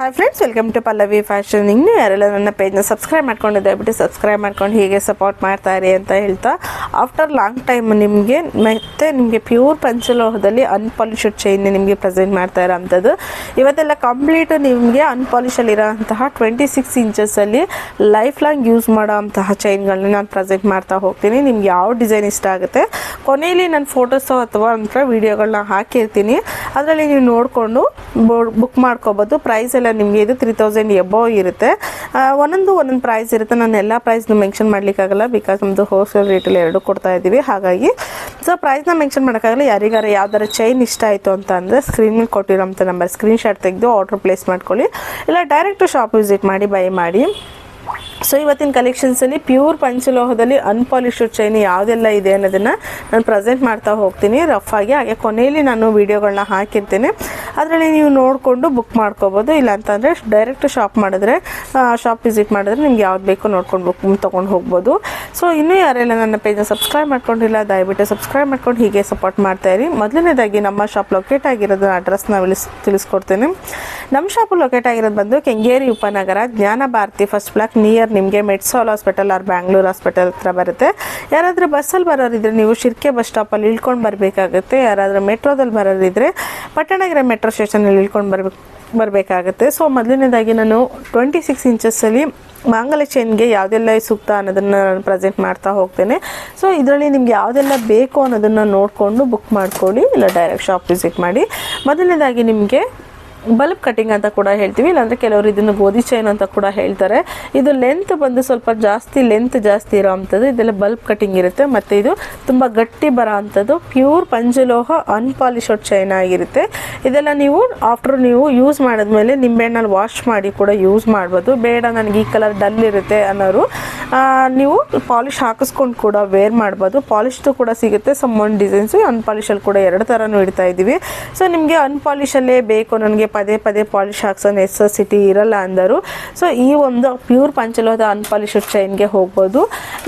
Hi friends, welcome to Pallavi fashion. ಇನ್ನೂ ಯಾರೆಲ್ಲ ನನ್ನ ಪೇಜ್ನ ಸಬ್ಸ್ಕ್ರೈಬ್ ಮಾಡ್ಕೊಂಡು ದಯವಿಟ್ಟು ಸಬ್ಸ್ಕ್ರೈಬ್ ಮಾಡ್ಕೊಂಡು ಹೀಗೆ ಸಪೋರ್ಟ್ ಮಾಡ್ತಾ ಇರಿ ಅಂತ ಹೇಳ್ತಾ, ಆಫ್ಟರ್ ಲಾಂಗ್ ಟೈಮ್ ನಿಮಗೆ ಪ್ಯೂರ್ ಪಂಚಲೋಹದಲ್ಲಿ ಅನ್ಪಾಲಿಶ್ಡ್ ಚೈನ್ ನಿಮಗೆ ಪ್ರೆಸೆಂಟ್ ಮಾಡ್ತಾ ಇರೋಂಥದ್ದು. ಇವತ್ತೆಲ್ಲ ಕಂಪ್ಲೀಟ್ ನಿಮಗೆ ಅನ್ಪಾಲಿಶಲ್ಲಿರೋಂತಹ 26 ಇಂಚಸ್ಸಲ್ಲಿ ಲೈಫ್ ಲಾಂಗ್ ಯೂಸ್ ಮಾಡೋಂತಹ ಚೈನ್ಗಳನ್ನ ನಾನು ಪ್ರೆಸೆಂಟ್ ಮಾಡ್ತಾ ಹೋಗ್ತೀನಿ. ನಿಮ್ಗೆ ಯಾವ ಡಿಸೈನ್ ಇಷ್ಟ ಆಗುತ್ತೆ ಕೊನೆಯಲ್ಲಿ ನಾನು ಫೋಟೋಸು ಅಥವಾ ವಿಡಿಯೋಗಳನ್ನ ಹಾಕಿರ್ತೀನಿ, ಅದರಲ್ಲಿ ನೀವು ನೋಡಿಕೊಂಡು ಬುಕ್ ಮಾಡ್ಕೋಬೋದು. ಪ್ರೈಸ್ ಎಲ್ಲ ನಿಮಗೆ ಇದು 3000 ಎಬೋವ್ ಇರುತ್ತೆ. ಒಂದೊಂದು ಪ್ರೈಸ್ ಇರುತ್ತೆ. ನಾನು ಎಲ್ಲ ಪ್ರೈಸ್ನ ಮೆನ್ಷನ್ ಮಾಡಲಿಕ್ಕಾಗಲ್ಲ, ಬಿಕಾಸ್ ನಮ್ಮದು ಹೋಲ್ಸೇಲ್ ರೇಟಲ್ಲಿ ಎರಡು ಕೊಡ್ತಾ ಇದ್ದೀವಿ. ಹಾಗಾಗಿ ಸೊ ಪ್ರೈಸ್ನ ಮೆನ್ಷನ್ ಮಾಡೋಕ್ಕಾಗಲ್ಲ. ಯಾರಿಗಾರ ಯಾವ್ದಾರ ಚೈನ್ ಇಷ್ಟ ಆಯಿತು ಅಂತ ಅಂದರೆ ಸ್ಕ್ರೀನ್ ಮೇಲೆ ಕೊಟ್ಟಿರೋಂಥ ನಂಬರ್ ಸ್ಕ್ರೀನ್ಶಾಟ್ ತೆಗೆದು ಆರ್ಡರ್ ಪ್ಲೇಸ್ ಮಾಡ್ಕೊಳ್ಳಿ, ಇಲ್ಲ ಡೈರೆಕ್ಟ್ ಶಾಪ್ ವಿಸಿಟ್ ಮಾಡಿ ಬೈ ಮಾಡಿ. ಸೊ ಇವತ್ತಿನ ಕಲೆಕ್ಷನ್ಸಲ್ಲಿ ಪ್ಯೂರ್ ಪಂಚಲೋಹದಲ್ಲಿ ಅನ್ಪಾಲಿಶ್ಡ್ ಚೈನ್ ಯಾವುದೆಲ್ಲ ಇದೆ ಅನ್ನೋದನ್ನು ನಾನು ಪ್ರೆಸೆಂಟ್ ಮಾಡ್ತಾ ಹೋಗ್ತೀನಿ ರಫ್ ಆಗಿ. ಹಾಗೆ ಕೊನೆಯಲ್ಲಿ ನಾನು ವೀಡಿಯೋಗಳನ್ನ ಹಾಕಿರ್ತೀನಿ, ಅದರಲ್ಲಿ ನೀವು ನೋಡಿಕೊಂಡು ಬುಕ್ ಮಾಡ್ಕೋಬೋದು. ಇಲ್ಲ ಅಂತಂದರೆ ಡೈರೆಕ್ಟ್ ಶಾಪ್ ವಿಸಿಟ್ ಮಾಡಿದ್ರೆ ನಿಮ್ಗೆ ಯಾವ್ದು ಬೇಕೋ ನೋಡ್ಕೊಂಡು ಬುಕ್ ತೊಗೊಂಡು ಹೋಗ್ಬೋದು. ಸೊ ಇನ್ನೂ ಯಾರೆಲ್ಲ ನನ್ನ ಪೇಜ್ನ ಸಬ್ಸ್ಕ್ರೈಬ್ ಮಾಡ್ಕೊಂಡಿಲ್ಲ ದಯವಿಟ್ಟು ಸಬ್ಸ್ಕ್ರೈಬ್ ಮಾಡ್ಕೊಂಡು ಹೀಗೆ ಸಪೋರ್ಟ್ ಮಾಡ್ತಾಯಿರಿ. ಮೊದಲನೇದಾಗಿ ನಮ್ಮ ಶಾಪ್ ಲೊಕೇಟ್ ಆಗಿರೋದು ಅಡ್ರೆಸ್ನ ತಿಳಿಸ್ಕೊಡ್ತೀನಿ. ನಮ್ಮ ಶಾಪು ಲೊಕೇಟ್ ಆಗಿರೋದು ಬಂದು ಕೆಂಗೇರಿ ಉಪನಗರ, ಜ್ಞಾನ ಭಾರತಿ ಫಸ್ಟ್ ಬ್ಲಾಕ್ ನಿಯರ್ ನಿಮಗೆ ಮೆಡ್ಸಾಲ್ ಹಾಸ್ಪಿಟಲ್ ಆರ್ ಬ್ಯಾಂಗ್ಳೂರ್ ಹಾಸ್ಪಿಟಲ್ ಹತ್ರ ಬರುತ್ತೆ. ಯಾರಾದರೂ ಬಸ್ಸಲ್ಲಿ ಬರೋರಿದ್ರೆ ನೀವು ಶಿರ್ಕೆ ಬಸ್ ಸ್ಟಾಪಲ್ಲಿ ಇಳ್ಕೊಂಡು ಬರಬೇಕಾಗುತ್ತೆ. ಯಾರಾದರೂ ಮೆಟ್ರೋದಲ್ಲಿ ಬರೋರಿದ್ರೆ ಪಟ್ಟಣಗೆರೆ ಮೆಟ್ರೋ ಸ್ಟೇಷನಲ್ಲಿ ಇಳ್ಕೊಂಡು ಬರಬೇಕಾಗುತ್ತೆ. ಸೊ ಮೊದಲನೇದಾಗಿ ನಾನು 26 ಇಂಚಸ್ಸಲ್ಲಿ ಮಾಂಗಲ್ಯ ಚೈನ್ಗೆ ಯಾವುದೆಲ್ಲ ಸೂಕ್ತ ಅನ್ನೋದನ್ನು ನಾನು ಪ್ರೆಸೆಂಟ್ ಮಾಡ್ತಾ ಹೋಗ್ತೇನೆ. ಸೊ ಇದರಲ್ಲಿ ನಿಮ್ಗೆ ಯಾವುದೆಲ್ಲ ಬೇಕು ಅನ್ನೋದನ್ನು ನೋಡಿಕೊಂಡು ಬುಕ್ ಮಾಡ್ಕೊಳ್ಳಿ, ಇಲ್ಲ ಡೈರೆಕ್ಟ್ ಶಾಪ್ ವಿಸಿಟ್ ಮಾಡಿ. ಮೊದಲನೇದಾಗಿ ನಿಮಗೆ ಬಲ್ಬ್ ಕಟಿಂಗ್ ಅಂತ ಕೂಡ ಹೇಳ್ತೀವಿ, ಇಲ್ಲಾಂದರೆ ಕೆಲವರು ಇದನ್ನು ಗೋಧಿ ಚೈನ್ ಅಂತ ಕೂಡ ಹೇಳ್ತಾರೆ. ಇದು ಲೆಂತ್ ಬಂದು ಸ್ವಲ್ಪ ಜಾಸ್ತಿ ಇರೋ ಅಂಥದ್ದು. ಇದೆಲ್ಲ ಬಲ್ಬ್ ಕಟಿಂಗ್ ಇರುತ್ತೆ, ಮತ್ತು ಇದು ತುಂಬ ಗಟ್ಟಿ ಬರೋ ಅಂಥದ್ದು ಪ್ಯೂರ್ ಪಂಚಲೋಹ ಅನ್ಪಾಲಿಶ್ಡ್ ಚೈನ್ ಆಗಿರುತ್ತೆ. ಇದೆಲ್ಲ ನೀವು ನೀವು ಯೂಸ್ ಮಾಡಿದ್ಮೇಲೆ ನಿಂಬೆಹಣ್ಣಲ್ಲಿ ವಾಶ್ ಮಾಡಿ ಕೂಡ ಯೂಸ್ ಮಾಡ್ಬೋದು. ಬೇಡ ನನಗೆ ಈ ಕಲರ್ ಡಲ್ ಇರುತ್ತೆ ಅನ್ನೋರು ನೀವು ಪಾಲಿಶ್ ಹಾಕಿಸ್ಕೊಂಡು ಕೂಡ ವೇರ್ ಮಾಡ್ಬೋದು. ಪಾಲಿಶ್ದು ಕೂಡ ಸಿಗುತ್ತೆ, ಸಮ್ ಒನ್ ಡಿಸೈನ್ಸು ಅನ್ಪಾಲಿಶಲ್ಲಿ ಕೂಡ ಎರಡು ಥರನೂ ಇಡ್ತಾ ಇದ್ದೀವಿ. ಸೊ ನಿಮಗೆ ಅನ್ಪಾಲಿಶಲ್ಲೇ ಬೇಕು, ನನಗೆ ಪದೇ ಪಾಲಿಶ್ ಹಾಕ್ಸೋ ನೆಸೆಸಿಟಿ ಇರಲ್ಲ ಅಂದರು. ಸೊ ಈ ಒಂದು ಪ್ಯೂರ್ ಪಂಚಲೋಹದ ಅನ್ಪಾಲಿಶ್ಡ್ ಚೈನ್ಗೆ ಹೋಗ್ಬೋದು.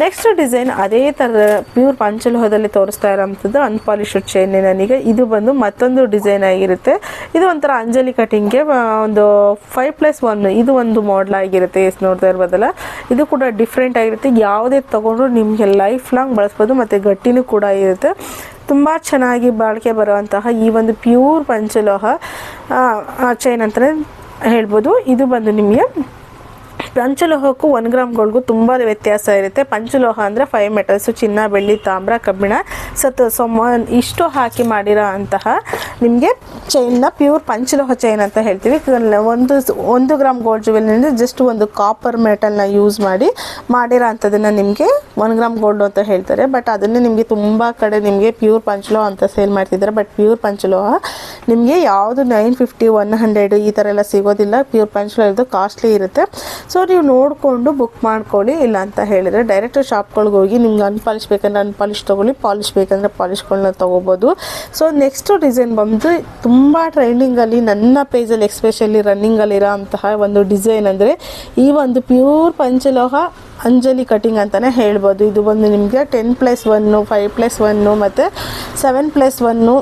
ನೆಕ್ಸ್ಟ್ ಡಿಸೈನ್ ಅದೇ ಥರದ ಪ್ಯೂರ್ ಪಂಚಲೋಹದಲ್ಲಿ ತೋರಿಸ್ತಾ ಇರೋಂಥದ್ದು ಅನ್ಪಾಲಿಶ್ಡ್ ಚೈನ್ ನನಗೆ. ಇದು ಬಂದು ಮತ್ತೊಂದು ಡಿಸೈನ್ ಆಗಿರುತ್ತೆ. ಇದು ಒಂಥರ ಅಂಜಲಿ ಕಟಿಂಗ್ಗೆ ಒಂದು 5+1 ಇದು ಒಂದು ಮಾಡಲ್ ಆಗಿರುತ್ತೆ. ಎಷ್ಟು ನೋಡ್ತಾ ಇರ್ಬೋದಲ್ಲ, ಇದು ಕೂಡ ಡಿಫ್ರೆಂಟ್ ಆಗಿರುತ್ತೆ. ಯಾವುದೇ ತೊಗೊಂಡ್ರು ನಿಮಗೆ ಲೈಫ್ ಲಾಂಗ್ ಬಳಸ್ಬೋದು, ಮತ್ತು ಗಟ್ಟಿನೂ ಕೂಡ ಇರುತ್ತೆ. ತುಂಬ ಚೆನ್ನಾಗಿ ಬಾಳಿಕೆ ಬರುವಂತಹ ಈ ಒಂದು ಪ್ಯೂರ್ ಪಂಚಲೋಹ ಚೈನ್ ಅಂತಲೇ ಹೇಳ್ಬೋದು. ಇದು ಬಂದು ನಿಮಗೆ ಪಂಚಲೋಹಕ್ಕೂ 1 ಗ್ರಾಮ್ ಗೋಲ್ಡ್ಗೂ ತುಂಬ ವ್ಯತ್ಯಾಸ ಇರುತ್ತೆ. ಪಂಚಲೋಹ ಅಂದರೆ 5 ಮೆಟಲ್ಸು, ಚಿನ್ನ, ಬೆಳ್ಳಿ, ತಾಮ್ರ, ಕಬ್ಬಿಣ, ಸತ್ತು, ಇಷ್ಟು ಹಾಕಿ ಮಾಡಿರೋ ಅಂತಹ ನಿಮಗೆ ಚೈನ್ನ ಪ್ಯೂರ್ ಪಂಚಲೋಹ ಚೈನ್ ಅಂತ ಹೇಳ್ತೀವಿ. 1 ಗ್ರಾಮ್ ಗೋಲ್ಡ್ ಜುವೆಲ್ನಿಂದ ಜಸ್ಟ್ ಒಂದು ಕಾಪರ್ ಮೆಟಲ್ನ ಯೂಸ್ ಮಾಡಿರೋ ಅಂಥದ್ದನ್ನು ನಿಮಗೆ 1 ಗ್ರಾಮ್ ಗೋಲ್ಡ್ ಅಂತ ಹೇಳ್ತಾರೆ. ಬಟ್ ಅದನ್ನೇ ನಿಮಗೆ ತುಂಬ ಕಡೆ ನಿಮಗೆ ಪ್ಯೂರ್ ಪಂಚಲೋಹ ಅಂತ ಸೇಲ್ ಮಾಡ್ತಿದ್ದಾರೆ. ಬಟ್ ಪ್ಯೂರ್ ಪಂಚಲೋಹ ನಿಮಗೆ ಯಾವುದು 950, 100 ಈ ಥರ ಎಲ್ಲ ಸಿಗೋದಿಲ್ಲ. ಪ್ಯೂರ್ ಪಂಚಲೋಹ ಇದು ಕಾಸ್ಟ್ಲಿ ಇರುತ್ತೆ. ಸೊ ನೀವು ನೋಡಿಕೊಂಡು ಬುಕ್ ಮಾಡ್ಕೊಳ್ಳಿ. ಇಲ್ಲ ಅಂತ ಹೇಳಿದರೆ ಡೈರೆಕ್ಟ್ ಶಾಪ್ಗಳಿಗೆ ಹೋಗಿ ನಿಮ್ಗೆ ಅನ್ಪಾಲಿಶ್ ಬೇಕಂದ್ರೆ ಅನ್ಪಾಲಿಶ್ ತೊಗೊಳ್ಳಿ, ಪಾಲಿಶ್ ಬೇಕಂದರೆ ಪಾಲಿಶ್ಗಳನ್ನ ತೊಗೋಬೋದು. ಸೊ ನೆಕ್ಸ್ಟ್ ಡಿಸೈನ್ ಬಂದು ತುಂಬ ಟ್ರೆಂಡಿಂಗಲ್ಲಿ ನನ್ನ ಪೇಜಲ್ಲಿ ಎಸ್ಪೆಷಲಿ ರನ್ನಿಂಗಲ್ಲಿರೋ ಅಂತಹ ಒಂದು ಡಿಸೈನ್ ಅಂದರೆ ಈ ಒಂದು ಪ್ಯೂರ್ ಪಂಚಲೋಹ ಅಂಜಲಿ ಕಟಿಂಗ್ ಅಂತಲೇ ಹೇಳ್ಬೋದು. ಇದು ಬಂದು ನಿಮಗೆ 10+1, 5+1 ಮತ್ತು 7+1,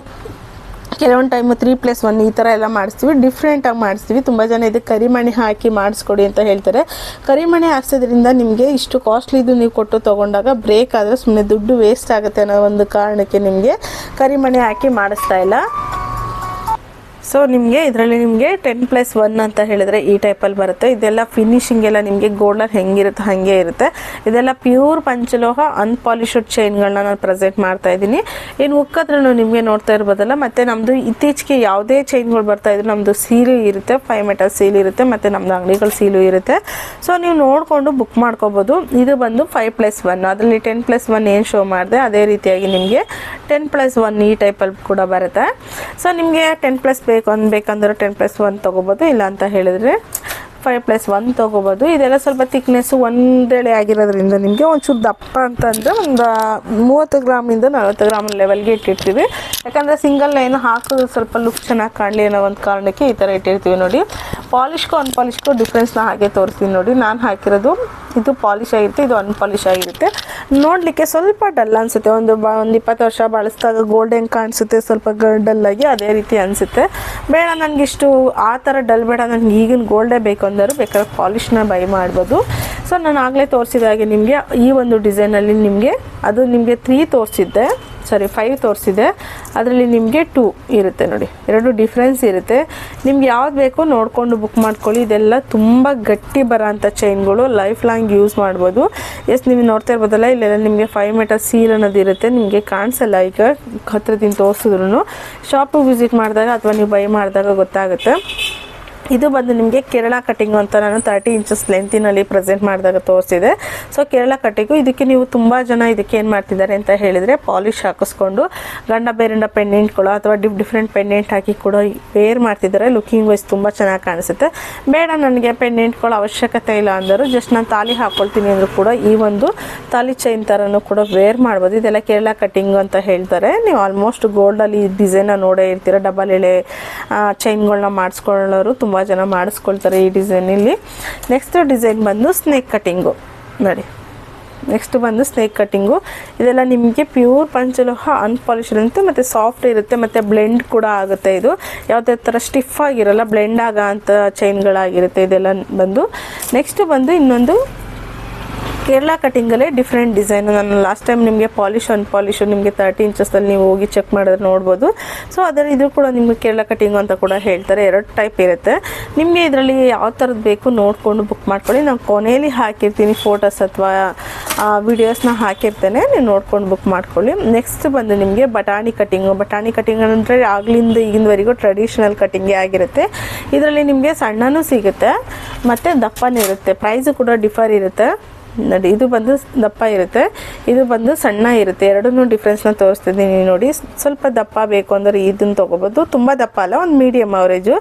ಕೆಲವೊಂದು ಟೈಮು 3+1 ಈ ಥರ ಎಲ್ಲ ಮಾಡಿಸ್ತೀವಿ. ಡಿಫ್ರೆಂಟಾಗಿ ಮಾಡಿಸ್ತೀವಿ. ತುಂಬ ಜನ ಇದಕ್ಕೆ ಕರಿಮಣಿ ಹಾಕಿ ಮಾಡಿಸ್ಕೊಡಿ ಅಂತ ಹೇಳ್ತಾರೆ. ಕರಿಮಣಿ ಹಾಕ್ಸೋದ್ರಿಂದ ನಿಮಗೆ ಇಷ್ಟು ಕಾಸ್ಟ್ಲಿದು ನೀವು ಕೊಟ್ಟು ತೊಗೊಂಡಾಗ ಬ್ರೇಕ್ ಆದರೆ ಸುಮ್ಮನೆ ದುಡ್ಡು ವೇಸ್ಟ್ ಆಗುತ್ತೆ ಅನ್ನೋ ಒಂದು ಕಾರಣಕ್ಕೆ ನಿಮಗೆ ಕರಿಮಣಿ ಹಾಕಿ ಮಾಡಿಸ್ತಾ ಇಲ್ಲ. ಸೊ ನಿಮಗೆ ಇದರಲ್ಲಿ ನಿಮಗೆ 10+1 ಅಂತ ಹೇಳಿದ್ರೆ ಈ ಟೈಪಲ್ಲಿ ಬರುತ್ತೆ. ಇದೆಲ್ಲ ಫಿನಿಶಿಂಗ್ ಎಲ್ಲ ನಿಮಗೆ ಗೋಲ್ಡನ್ ಹೆಂಗಿರುತ್ತೆ ಹಾಗೆ ಇರುತ್ತೆ. ಇದೆಲ್ಲ ಪ್ಯೂರ್ ಪಂಚಲೋಹ ಅನ್ಪಾಲಿಶ್ಡ್ ಚೈನ್ಗಳನ್ನ ನಾನು ಪ್ರೆಸೆಂಟ್ ಮಾಡ್ತಾ ಇದ್ದೀನಿ. ಇನ್ನು ಉಕ್ಕಾದ್ರೂ ನಿಮಗೆ ನೋಡ್ತಾ ಇರ್ಬೋದಲ್ಲ. ಮತ್ತು ನಮ್ಮದು ಇತ್ತೀಚೆಗೆ ಯಾವುದೇ ಚೈನ್ಗಳು ಬರ್ತಾ ಇದ್ರು ನಮ್ಮದು ಸೀಲು ಇರುತ್ತೆ, 5 ಮೆಟಲ್ ಸೀಲ್ ಇರುತ್ತೆ, ಮತ್ತು ನಮ್ಮದು ಅಂಗಡಿಗಳ ಸೀಲು ಇರುತ್ತೆ. ಸೊ ನೀವು ನೋಡಿಕೊಂಡು ಬುಕ್ ಮಾಡ್ಕೋಬೋದು. ಇದು ಬಂದು 5+1, ಅದರಲ್ಲಿ 10+1 ಏನು ಶೋ ಮಾಡಿದೆ ಅದೇ ರೀತಿಯಾಗಿ ನಿಮಗೆ 10+1 ಈ ಟೈಪಲ್ಲಿ ಕೂಡ ಬರುತ್ತೆ. ಸೊ ನಿಮಗೆ 10+ ಬೇಕಂದ್ರೆ 10+1 ತೊಗೋಬೋದು, ಇಲ್ಲ ಅಂತ ಹೇಳಿದರೆ 5+1 ತೊಗೋಬೋದು. ಇದೆಲ್ಲ ಸ್ವಲ್ಪ ಥಿಕ್ನೆಸ್ಸು ಒಂದೇಳೆ ಆಗಿರೋದ್ರಿಂದ ನಿಮಗೆ ಒಂಚೂರು ದಪ್ಪ ಅಂತಂದರೆ ಒಂದು 30 ಗ್ರಾಮಿಂದ 40 ಗ್ರಾಮ್ ಲೆವೆಲ್ಗೆ ಇಟ್ಟಿರ್ತೀವಿ. ಯಾಕಂದರೆ ಸಿಂಗಲ್ ಲೈನು ಹಾಕೋದು ಸ್ವಲ್ಪ ಲುಕ್ ಚೆನ್ನಾಗಿ ಕಾಣಲಿ ಅನ್ನೋ ಒಂದು ಕಾರಣಕ್ಕೆ ಈ ಥರ ಇಟ್ಟಿರ್ತೀವಿ ನೋಡಿ. ಪಾಲಿಷ್ಗೂ ಅನ್ಪಾಲಿಷ್ಗೂ ಡಿಫ್ರೆನ್ಸ್ನ ಹಾಗೆ ತೋರಿಸ್ತೀನಿ ನೋಡಿ. ನಾನು ಹಾಕಿರೋದು ಇದು ಪಾಲಿಶ್ ಆಗಿರುತ್ತೆ, ಇದು ಅನ್ಪಾಲಿಶ್ ಆಗಿರುತ್ತೆ. ನೋಡಲಿಕ್ಕೆ ಸ್ವಲ್ಪ ಡಲ್ ಅನಿಸುತ್ತೆ, ಒಂದು 20 ವರ್ಷ ಬಳಸಿದಾಗ ಗೋಲ್ಡನ್ ಕಾಣಿಸುತ್ತೆ, ಸ್ವಲ್ಪ ಡಲ್ಲಾಗಿ ಅದೇ ರೀತಿ ಅನಿಸುತ್ತೆ. ಬೇಡ ನನಗಿಷ್ಟು ಆ ಥರ ಡಲ್ ಬೇಡ, ನನಗೆ ಈಗಿನ ಗೋಲ್ಡೇ ಬೇಕು ಅಂದರು ಬೇಕಾದ್ರೆ ಪಾಲಿಷ್ನ ಬೈ ಮಾಡ್ಬೋದು. ಸೊ ನಾನು ಆಗಲೇ ತೋರಿಸಿದ ಹಾಗೆ ನಿಮಗೆ ಈ ಒಂದು ಡಿಸೈನಲ್ಲಿ ನಿಮಗೆ ಅದು ನಿಮಗೆ 5 ತೋರಿಸಿದೆ, ಅದರಲ್ಲಿ ನಿಮಗೆ 2 ಇರುತ್ತೆ ನೋಡಿ, 2 ಡಿಫ್ರೆನ್ಸ್ ಇರುತ್ತೆ. ನಿಮ್ಗೆ ಯಾವ್ದು ಬೇಕೋ ನೋಡಿಕೊಂಡು ಬುಕ್ ಮಾಡ್ಕೊಳ್ಳಿ. ಇದೆಲ್ಲ ತುಂಬ ಗಟ್ಟಿ ಬರೋಂಥ ಚೈನ್ಗಳು, ಲೈಫ್ ಲಾಂಗ್ ಯೂಸ್ ಮಾಡ್ಬೋದು. ನೀವು ನೋಡ್ತಾ ಇರ್ಬೋದಲ್ಲ, ಇಲ್ಲೆಲ್ಲ ನಿಮಗೆ 5 ಮೀಟರ್ ಸೀಲ್ ಅನ್ನೋದು ಇರುತ್ತೆ, ನಿಮಗೆ ಕಾಣಿಸಲ್ಲ ಈಗ ಹತ್ರದಿಂದ ತೋರಿಸಿದ್ರು. ಶಾಪಿಗೆ ವಿಸಿಟ್ ಮಾಡಿದಾಗ ಅಥವಾ ನೀವು ಬೈ ಮಾಡಿದಾಗ ಗೊತ್ತಾಗುತ್ತೆ. ಇದು ಬಂದು ನಿಮಗೆ ಕೇರಳ ಕಟ್ಟಿಂಗು ಅಂತ ನಾನು 30 ಇಂಚಸ್ ಲೆಂತಿನಲ್ಲಿ ಪ್ರೆಸೆಂಟ್ ಮಾಡಿದಾಗ ತೋರಿಸಿದೆ. ಸೊ ಕೇರಳ ಕಟ್ಟಿಂಗು ಇದಕ್ಕೆ ನೀವು ತುಂಬ ಜನ ಇದಕ್ಕೆ ಏನು ಮಾಡ್ತಿದ್ದಾರೆ ಅಂತ ಹೇಳಿದರೆ ಪಾಲಿಶ್ ಹಾಕಿಸ್ಕೊಂಡು ಗಂಡ ಬೇರೆಂಡ ಪೆಂಡೆಂಟ್ಗಳು ಅಥವಾ ಡಿಫ್ರೆಂಟ್ ಪೆಂಡೆಂಟ್ ಹಾಕಿ ಕೂಡ ವೇರ್ ಮಾಡ್ತಿದ್ದಾರೆ. ಲುಕಿಂಗ್ ವೈಸ್ ತುಂಬ ಚೆನ್ನಾಗಿ ಕಾಣಿಸುತ್ತೆ. ಬೇಡ ನನಗೆ ಪೆಂಡೆಂಟ್ಗಳು ಅವಶ್ಯಕತೆ ಇಲ್ಲ ಅಂದರು ಜಸ್ಟ್ ನಾನು ತಾಲಿ ಹಾಕ್ಕೊಳ್ತೀನಿ ಅಂದರೂ ಕೂಡ ಈ ಒಂದು ತಾಲಿ ಚೈನ್ ಥರನೂ ಕೂಡ ವೇರ್ ಮಾಡ್ಬೋದು. ಇದೆಲ್ಲ ಕೇರಳ ಕಟ್ಟಿಂಗು ಅಂತ ಹೇಳ್ತಾರೆ. ನೀವು ಆಲ್ಮೋಸ್ಟ್ ಗೋಲ್ಡಲ್ಲಿ ಡಿಸೈನ ನೋಡೇ ಇರ್ತೀರ. ಡಬಲ್ ಎಳೆ ಚೈನ್ಗಳನ್ನ ಮಾಡಿಸ್ಕೊಳ್ಳೋರು ತುಂಬ ಜನ ಮಾಡಿಸ್ಕೊಳ್ತಾರೆ ಈ ಡಿಸೈನಲ್ಲಿ. ನೆಕ್ಸ್ಟ್ ಡಿಸೈನ್ ಬಂದು ಸ್ನೇಕ್ ಕಟ್ಟಿಂಗು ನೋಡಿ. ನೆಕ್ಸ್ಟ್ ಬಂದು ಸ್ನೇಕ್ ಕಟ್ಟಿಂಗು. ಇದೆಲ್ಲ ನಿಮಗೆ ಪ್ಯೂರ್ ಪಂಚಲೋಹ ಅನ್ಪಾಲಿಶ್ ಇರುತ್ತೆ ಮತ್ತು ಸಾಫ್ಟ್ ಇರುತ್ತೆ ಮತ್ತು ಬ್ಲೆಂಡ್ ಕೂಡ ಆಗುತ್ತೆ. ಇದು ಯಾವುದೇ ಥರ ಸ್ಟಿಫ್ ಆಗಿರಲ್ಲ, ಬ್ಲೆಂಡ್ ಆಗೋ ಅಂಥ ಚೈನ್ಗಳಾಗಿರುತ್ತೆ ಇದೆಲ್ಲ ಬಂದು. ನೆಕ್ಸ್ಟ್ ಬಂದು ಇನ್ನೊಂದು ಕೇರಳ ಕಟ್ಟಿಂಗಲ್ಲೇ ಡಿಫ್ರೆಂಟ್ ಡಿಸೈನು. ನಾನು ಲಾಸ್ಟ್ ಟೈಮ್ ನಿಮಗೆ ಪಾಲಿಶ್ ಅನ್ಪಾಲಿಶು ನಿಮಗೆ 30 ಇಂಚಸ್ಸಲ್ಲಿ ನೀವು ಹೋಗಿ ಚೆಕ್ ಮಾಡಿದ್ರೆ ನೋಡ್ಬೋದು. ಸೊ ಅದರ ಇದು ಕೂಡ ನಿಮಗೆ ಕೇರಳ ಕಟ್ಟಿಂಗು ಅಂತ ಕೂಡ ಹೇಳ್ತಾರೆ. 2 ಟೈಪ್ ಇರುತ್ತೆ. ನಿಮಗೆ ಇದರಲ್ಲಿ ಯಾವ ಥರದ್ದು ಬೇಕು ನೋಡಿಕೊಂಡು ಬುಕ್ ಮಾಡ್ಕೊಳ್ಳಿ. ನಾನು ಕೊನೆಯಲ್ಲಿ ಹಾಕಿರ್ತೀನಿ ಫೋಟೋಸ್ ಅಥವಾ ವಿಡಿಯೋಸ್ನ ಹಾಕಿರ್ತೇನೆ, ನೀವು ನೋಡ್ಕೊಂಡು ಬುಕ್ ಮಾಡ್ಕೊಳ್ಳಿ. ನೆಕ್ಸ್ಟ್ ಬಂದು ನಿಮಗೆ ಬಟಾಣಿ ಕಟ್ಟಿಂಗು. ಬಟಾಣಿ ಕಟ್ಟಿಂಗ್ ಅಂದರೆ ಆಗ್ಲಿಂದ ಈಗಿನವರೆಗೂ ಟ್ರೆಡಿಷನಲ್ ಕಟ್ಟಿಂಗೇ ಆಗಿರುತ್ತೆ. ಇದರಲ್ಲಿ ನಿಮಗೆ ಸಣ್ಣನೂ ಸಿಗುತ್ತೆ ಮತ್ತು ದಪ್ಪನೂ ಇರುತ್ತೆ. ಪ್ರೈಸು ಕೂಡ ಡಿಫರ್ ಇರುತ್ತೆ ನೋಡಿ. ಇದು ಬಂದು ದಪ್ಪ ಇರುತ್ತೆ, ಇದು ಬಂದು ಸಣ್ಣ ಇರುತ್ತೆ. ಎರಡನ್ನೂ ಡಿಫ್ರೆನ್ಸ್ನ ತೋರಿಸ್ತಿದ್ದೀನಿ ನೋಡಿ. ಸ್ವಲ್ಪ ದಪ್ಪ ಬೇಕು ಅಂದರೆ ಇದನ್ನು ತೊಗೋಬೋದು, ತುಂಬ ದಪ್ಪ ಅಲ್ಲ, ಒಂದು ಮೀಡಿಯಮ್ ಅವರೇಜು.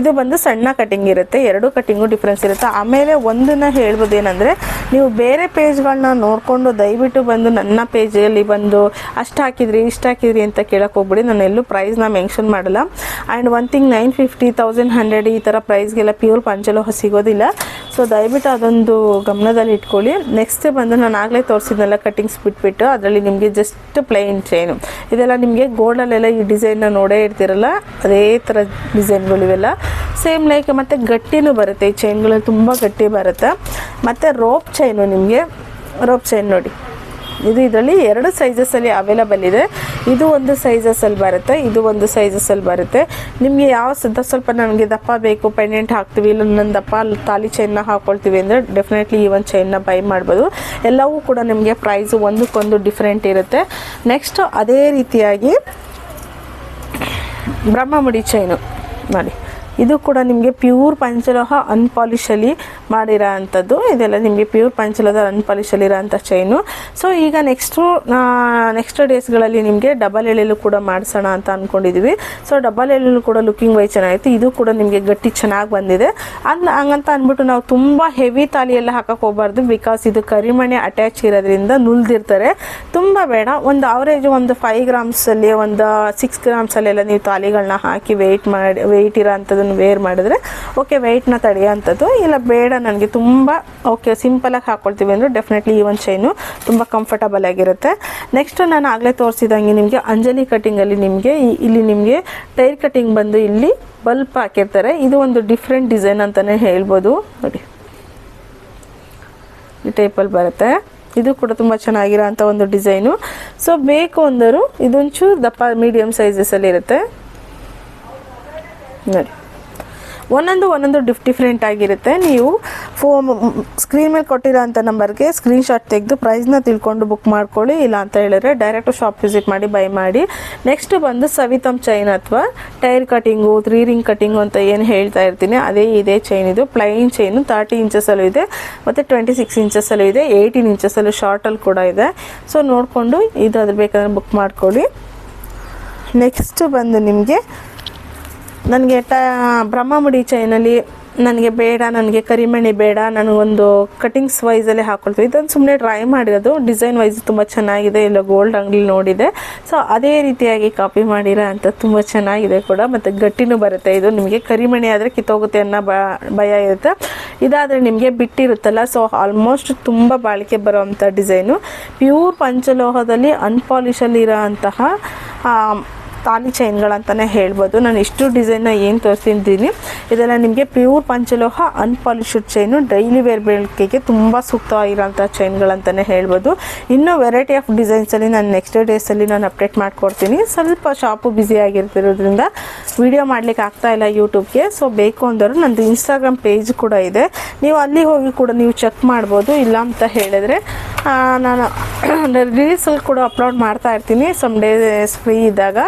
ಇದು ಬಂದು ಸಣ್ಣ ಕಟ್ಟಿಂಗ್ ಇರುತ್ತೆ. 2 ಕಟ್ಟಿಂಗು ಡಿಫ್ರೆನ್ಸ್ ಇರುತ್ತೆ. ಆಮೇಲೆ ಒಂದನ್ನು ಹೇಳ್ಬೋದು ಏನಂದರೆ, ನೀವು ಬೇರೆ ಪೇಜ್ಗಳನ್ನ ನೋಡಿಕೊಂಡು ದಯವಿಟ್ಟು ಬಂದು ನನ್ನ ಪೇಜಲ್ಲಿ ಬಂದು ಅಷ್ಟು ಹಾಕಿದ್ರಿ ಇಷ್ಟು ಹಾಕಿದ್ರಿ ಅಂತ ಕೇಳಕ್ಕೆ ಹೋಗ್ಬಿಡಿ. ನಾನು ಎಲ್ಲೂ ಪ್ರೈಸ್ನ ಮೆನ್ಷನ್ ಮಾಡಲ್ಲ. ಆ್ಯಂಡ್ ಒನ್ ಥಿಂಗ್ 950, 1100 ಈ ಥರ ಪ್ರೈಸ್ಗೆಲ್ಲ ಪ್ಯೂರ್ ಪಂಚಲೋಹ ಸಿಗೋದಿಲ್ಲ. ಸೊ ದಯವಿಟ್ಟು ಅದೊಂದು ಗಮನದಲ್ಲಿ ಇಟ್ಕೊಳ್ಳಿ. ನೆಕ್ಸ್ಟ್ ಬಂದು ನಾನು ಆಗಲೇ ತೋರಿಸಿದ್ನೆಲ್ಲ ಕಟ್ಟಿಂಗ್ಸ್ ಬಿಟ್ಬಿಟ್ಟು ಅದರಲ್ಲಿ ನಿಮಗೆ ಜಸ್ಟ್ ಪ್ಲೈನ್ ಚೈನು. ಇದೆಲ್ಲ ನಿಮಗೆ ಗೋಲ್ಡಲ್ಲೆಲ್ಲ ಈ ಡಿಸೈನ್ನ ನೋಡೇ ಇರ್ತಿರಲ್ಲ, ಅದೇ ಥರ ಡಿಸೈನ್ಗಳು ಇವೆಲ್ಲ ಸೇಮ್ ಲೈಕ್. ಮತ್ತು ಗಟ್ಟಿನೂ ಬರುತ್ತೆ, ಈ ಚೈನ್ಗಳಲ್ಲಿ ತುಂಬ ಗಟ್ಟಿ ಬರುತ್ತೆ. ಮತ್ತು ರೋಪ್ ಚೈನು, ನಿಮಗೆ ರೋಪ್ ಚೈನ್ ನೋಡಿ. ಇದು ಇದರಲ್ಲಿ 2 ಸೈಜಸ್ಸಲ್ಲಿ ಅವೈಲಬಲ್ ಇದೆ. ಇದು ಒಂದು ಸೈಜಸ್ಸಲ್ಲಿ ಬರುತ್ತೆ, ಇದು ಒಂದು ಸೈಜಸ್ಸಲ್ಲಿ ಬರುತ್ತೆ. ನಿಮಗೆ ಯಾವ ಸ್ವಲ್ಪ ನನಗೆ ದಪ್ಪ ಬೇಕು, ಪೆಂಡೆಂಟ್ ಹಾಕ್ತೀವಿ, ಇಲ್ಲ ನನ್ನ ದಪ್ಪ ತಾಲಿ ಚೈನ್ನ ಹಾಕ್ಕೊಳ್ತೀವಿ ಅಂದರೆ ಡೆಫಿನೆಟ್ಲಿ ಈ ಒಂದು ಚೈನ್ನ ಬೈ ಮಾಡ್ಬೋದು. ಎಲ್ಲವೂ ಕೂಡ ನಿಮಗೆ ಪ್ರೈಸು ಒಂದಕ್ಕೊಂದು ಡಿಫ್ರೆಂಟ್ ಇರುತ್ತೆ. ನೆಕ್ಸ್ಟು ಅದೇ ರೀತಿಯಾಗಿ ಬ್ರಹ್ಮಮುಡಿ ಚೈನು ನೋಡಿ. ಇದು ಕೂಡ ನಿಮಗೆ ಪ್ಯೂರ್ ಪಂಚಲೋಹ ಅನ್ಪಾಲಿಶಲ್ಲಿ ಮಾಡಿರೋ ಅಂಥದ್ದು. ಇದೆಲ್ಲ ನಿಮಗೆ ಪ್ಯೂರ್ ಪಂಚಲೋಹ ಅನ್ಪಾಲಿಶಲ್ಲಿರೋ ಅಂಥ ಚೈನು. ಸೊ ಈಗ ನೆಕ್ಸ್ಟ್ ಡೇಸ್ಗಳಲ್ಲಿ ನಿಮಗೆ ಡಬಲ್ ಎಳೆಲು ಕೂಡ ಮಾಡಿಸೋಣ ಅಂತ ಅಂದ್ಕೊಂಡಿದ್ವಿ. ಸೊ ಡಬಲ್ ಎಳೆಲು ಕೂಡ ಲುಕಿಂಗ್ ವೈ ಚೆನ್ನಾಗಿತ್ತು. ಇದು ಕೂಡ ನಿಮಗೆ ಗಟ್ಟಿ ಚೆನ್ನಾಗಿ ಬಂದಿದೆ. ಹಂಗಂತ ಅಂದ್ಬಿಟ್ಟು ನಾವು ತುಂಬ ಹೆವಿ ತಾಲಿಯೆಲ್ಲ ಹಾಕಕ್ಕೆ ಹೋಗಬಾರ್ದು. ಬಿಕಾಸ್ ಇದು ಕರಿಮಣೆ ಅಟ್ಯಾಚ್ ಇರೋದ್ರಿಂದ ನುಲ್ದಿರ್ತಾರೆ. ತುಂಬ ಬೇಡ, ಒಂದು ಅವರೇಜ್ ಒಂದು 5 ಗ್ರಾಮ್ಸಲ್ಲಿ ಒಂದು 6 ಗ್ರಾಮ್ಸಲ್ಲೆಲ್ಲ ನೀವು ತಾಲಿಗಳನ್ನ ಹಾಕಿ ವೆಯ್ಟ್ ಇರೋ ಅಂಥದ್ದನ್ನು ವೇರ್ ಮಾಡಿದ್ರೆ ಓಕೆ, ವೆಯ್ಟ್ನ ತಡೆಯೋಂಥದ್ದು. ಇಲ್ಲ ಬೇಡ ನನಗೆ ತುಂಬ ಓಕೆ ಸಿಂಪಲಾಗಿ ಹಾಕ್ಕೊಳ್ತೀವಿ ಅಂದರೆ ಡೆಫಿನೆಟ್ಲಿ ಈ ಒಂದು ಚೈನು ತುಂಬ ಕಂಫರ್ಟಬಲ್ ಆಗಿರುತ್ತೆ. ನೆಕ್ಸ್ಟ್ ನಾನು ಆಗಲೇ ತೋರಿಸಿದಂಗೆ ನಿಮಗೆ ಅಂಜಲಿ ಕಟ್ಟಿಂಗಲ್ಲಿ ನಿಮಗೆ ಇಲ್ಲಿ ನಿಮಗೆ ಟೈರ್ ಕಟ್ಟಿಂಗ್ ಬಂದು ಇಲ್ಲಿ ಬಲ್ಪ್ ಹಾಕಿರ್ತಾರೆ. ಇದು ಒಂದು ಡಿಫ್ರೆಂಟ್ ಡಿಸೈನ್ ಅಂತಲೇ ಹೇಳ್ಬೋದು ನೋಡಿ. ಈ ಟೈಪಲ್ಲಿ ಬರುತ್ತೆ. ಇದು ಕೂಡ ತುಂಬ ಚೆನ್ನಾಗಿರೋ ಅಂಥ ಒಂದು ಡಿಸೈನು. ಸೊ ಬೇಕು ಅಂದರು ಇದೊಂಚೂರು ದಪ್ಪ ಮೀಡಿಯಮ್ ಸೈಜಸಲ್ಲಿ ಇರುತ್ತೆ ನೋಡಿ. ಒಂದೊಂದು ಡಿಫ್ರೆಂಟ್ ಆಗಿರುತ್ತೆ. ನೀವು ಸ್ಕ್ರೀನ್ ಮೇಲೆ ಕೊಟ್ಟಿರೋ ಅಂಥ ನಂಬರ್ಗೆ ಸ್ಕ್ರೀನ್ಶಾಟ್ ತೆಗೆದು ಪ್ರೈಸ್ನ ತಿಳ್ಕೊಂಡು ಬುಕ್ ಮಾಡ್ಕೊಳ್ಳಿ. ಇಲ್ಲ ಅಂತ ಹೇಳಿದ್ರೆ ಡೈರೆಕ್ಟು ಶಾಪ್ ವಿಸಿಟ್ ಮಾಡಿ ಬೈ ಮಾಡಿ. ನೆಕ್ಸ್ಟ್ ಬಂದು ಸವಿತಮ್ ಚೈನ್ ಅಥವಾ ಟೈರ್ ಕಟ್ಟಿಂಗು 3 ರಿಂಗ್ ಕಟ್ಟಿಂಗು ಅಂತ ಏನು ಹೇಳ್ತಾ ಇರ್ತೀನಿ, ಇದೇ ಚೈನ್. ಇದು ಪ್ಲೈನ್ ಚೈನು 30 ಇಂಚಸ್ಸಲ್ಲೂ ಇದೆ ಮತ್ತು 26 ಇಂಚಸ್ಸಲ್ಲೂ ಇದೆ, 18 ಇಂಚಸ್ಸಲ್ಲೂ ಶಾರ್ಟಲ್ಲಿ ಕೂಡ ಇದೆ. ಸೊ ನೋಡಿಕೊಂಡು ಇದು ಅದ್ರ ಬೇಕಾದ್ರೆ ಬುಕ್ ಮಾಡ್ಕೊಳ್ಳಿ. ನೆಕ್ಸ್ಟ್ ಬಂದು ನಿಮಗೆ ನನಗೆ ಬ್ರಹ್ಮಮುಡಿ ಚೈನಲ್ಲಿ ನನಗೆ ಬೇಡ, ನನಗೆ ಕರಿಮಣಿ ಬೇಡ, ನನಗೊಂದು ಕಟಿಂಗ್ಸ್ ವೈಸಲ್ಲೇ ಹಾಕ್ಕೊಳ್ತೀವಿ. ಇದೊಂದು ಸುಮ್ಮನೆ ಟ್ರೈ ಮಾಡಿರೋದು, ಡಿಸೈನ್ ವೈಸ್ ತುಂಬ ಚೆನ್ನಾಗಿದೆ, ಇಲ್ಲ ಗೋಲ್ಡ್ ಅಂಗಡಿ ನೋಡಿದೆ. ಸೊ ಅದೇ ರೀತಿಯಾಗಿ ಕಾಪಿ ಮಾಡಿರೋ ಅಂತ ತುಂಬ ಚೆನ್ನಾಗಿದೆ ಕೂಡ, ಮತ್ತು ಗಟ್ಟಿನೂ ಬರುತ್ತೆ. ಇದು ನಿಮಗೆ ಕರಿಮಣಿ ಆದರೆ ಕಿತ್ತೋಗುತ್ತೆ ಅನ್ನೋ ಭಯ ಇರುತ್ತೆ. ಇದಾದರೆ ನಿಮಗೆ ಬಿಟ್ಟಿರುತ್ತಲ್ಲ, ಸೊ ಆಲ್ಮೋಸ್ಟ್ ತುಂಬ ಬಾಳಿಕೆ ಬರೋವಂಥ ಡಿಸೈನು. ಪ್ಯೂರ್ ಪಂಚಲೋಹದಲ್ಲಿ ಅನ್ಪಾಲಿಶಲ್ಲಿರೋ ಅಂತಹ ತಾಲಿ ಚೈನ್ಗಳಂತಲೇ ಹೇಳ್ಬೋದು. ನಾನು ಇಷ್ಟು ಡಿಸೈನ್ನ ಏನು ತೋರಿಸಿದ್ದೀನಿ ಇದೆಲ್ಲ ನಿಮಗೆ ಪ್ಯೂರ್ ಪಂಚಲೋಹ ಅನ್ಪಾಲಿಶ್ಡ್ ಚೈನು, ಡೈಲಿ ವೇರ್ ಬಳಕೆಗೆ ತುಂಬ ಸೂಕ್ತವಾಗಿರೋಂಥ ಚೈನ್ಗಳಂತಲೇ ಹೇಳ್ಬೋದು. ಇನ್ನೂ ವೆರೈಟಿ ಆಫ್ ಡಿಸೈನ್ಸಲ್ಲಿ ನಾನು ನೆಕ್ಸ್ಟ್ ಡೇಸಲ್ಲಿ ನಾನು ಅಪ್ಡೇಟ್ ಮಾಡಿಕೊಡ್ತೀನಿ. ಸ್ವಲ್ಪ ಶಾಪು ಬ್ಯುಸಿ ಆಗಿರ್ತಿರೋದ್ರಿಂದ ವಿಡಿಯೋ ಮಾಡಲಿಕ್ಕೆ ಆಗ್ತಾಯಿಲ್ಲ ಯೂಟ್ಯೂಬ್ಗೆ. ಸೊ ಬೇಕು ಅಂದರು ನಂದು ಇನ್ಸ್ಟಾಗ್ರಾಮ್ ಪೇಜ್ ಕೂಡ ಇದೆ, ನೀವು ಅಲ್ಲಿ ಹೋಗಿ ಕೂಡ ನೀವು ಚೆಕ್ ಮಾಡ್ಬೋದು. ಇಲ್ಲ ಅಂತ ಹೇಳಿದ್ರೆ ನಾನು ರೀಲ್ಸಲ್ಲಿ ಕೂಡ ಅಪ್ಲೋಡ್ ಮಾಡ್ತಾ ಇರ್ತೀನಿ ಸಮ್ ಡೇಸ್ ಫ್ರೀ ಇದ್ದಾಗ,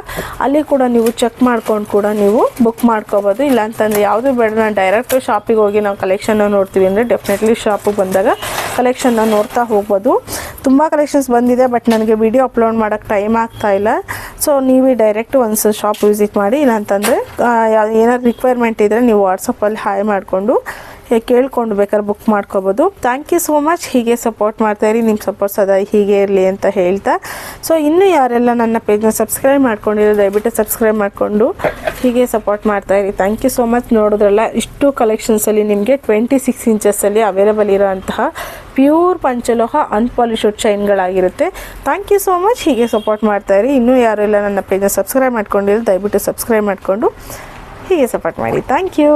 ಅಲ್ಲಿ ಕೂಡ ನೀವು ಚೆಕ್ ಮಾಡ್ಕೊಂಡು ಕೂಡ ನೀವು ಬುಕ್ ಮಾಡ್ಕೋಬೋದು. ಇಲ್ಲ ಅಂತಂದರೆ ಯಾವುದು ಬೇಡ, ನಾನು ಡೈರೆಕ್ಟ್ ಶಾಪಿಗೆ ಹೋಗಿ ನಾವು ಕಲೆಕ್ಷನ್ನ ನೋಡ್ತೀವಿ ಅಂದರೆ ಡೆಫಿನೆಟ್ಲಿ ಶಾಪಿಗೆ ಬಂದಾಗ ಕಲೆಕ್ಷನ್ನ ನೋಡ್ತಾ ಹೋಗ್ಬೋದು. ತುಂಬ ಕಲೆಕ್ಷನ್ಸ್ ಬಂದಿದೆ, ಬಟ್ ನನಗೆ ವಿಡಿಯೋ ಅಪ್ಲೋಡ್ ಮಾಡೋಕ್ಕೆ ಟೈಮ್ ಆಗ್ತಾಯಿಲ್ಲ. ಸೊ ನೀವೇ ಡೈರೆಕ್ಟ್ ಒಂದು ಶಾಪ್ ವಿಸಿಟ್ ಮಾಡಿ. ಇಲ್ಲ ಅಂತಂದರೆ ಏನಾದ್ರು ರಿಕ್ವೈರ್ಮೆಂಟ್ ಇದ್ದರೆ ನೀವು ವಾಟ್ಸಪ್ಪಲ್ಲಿ ಹಾಯ್ ಮಾಡಿಕೊಂಡು ಕೇಳ್ಕೊಂಡು ಬೇಕಾದ್ರೆ ಬುಕ್ ಮಾಡ್ಕೋಬೋದು. Thank you so much. ಹೀಗೆ ಸಪೋರ್ಟ್ ಮಾಡ್ತಾಯಿರಿ, ನಿಮ್ಮ ಸಪೋರ್ಟ್ ಸದಾ ಹೀಗೆ ಇರಲಿ ಅಂತ ಹೇಳ್ತಾ, ಸೊ ಇನ್ನೂ ಯಾರೆಲ್ಲ ನನ್ನ ಪೇಜ್ನ ಸಬ್ಸ್ಕ್ರೈಬ್ ಮಾಡ್ಕೊಂಡಿರೋ ದಯವಿಟ್ಟು ಸಬ್ಸ್ಕ್ರೈಬ್ ಮಾಡಿಕೊಂಡು ಹೀಗೆ ಸಪೋರ್ಟ್ ಮಾಡ್ತಾಯಿರಿ. Thank you so much. ನೋಡಿದ್ರಲ್ಲ, ಇಷ್ಟು ಕಲೆಕ್ಷನ್ಸಲ್ಲಿ ನಿಮಗೆ 26 ಇಂಚಸ್ಸಲ್ಲಿ ಅವೈಲೇಬಲ್ ಇರೋಂತಹ ಪ್ಯೂರ್ ಪಂಚಲೋಹ ಅನ್ಪಾಲಿಶ್ಡ್ ಚೈನ್ಗಳಾಗಿರುತ್ತೆ. Thank you so much. ಹೀಗೆ ಸಪೋರ್ಟ್ ಮಾಡ್ತಾಯಿರಿ. ಇನ್ನೂ ಯಾರೆಲ್ಲ ನನ್ನ ಪೇಜ್ನ ಸಬ್ಸ್ಕ್ರೈಬ್ ಮಾಡ್ಕೊಂಡಿರೋ ದಯವಿಟ್ಟು ಸಬ್ಸ್ಕ್ರೈಬ್ ಮಾಡಿಕೊಂಡು ಹೀಗೆ ಸಪೋರ್ಟ್ ಮಾಡಿ. Thank you.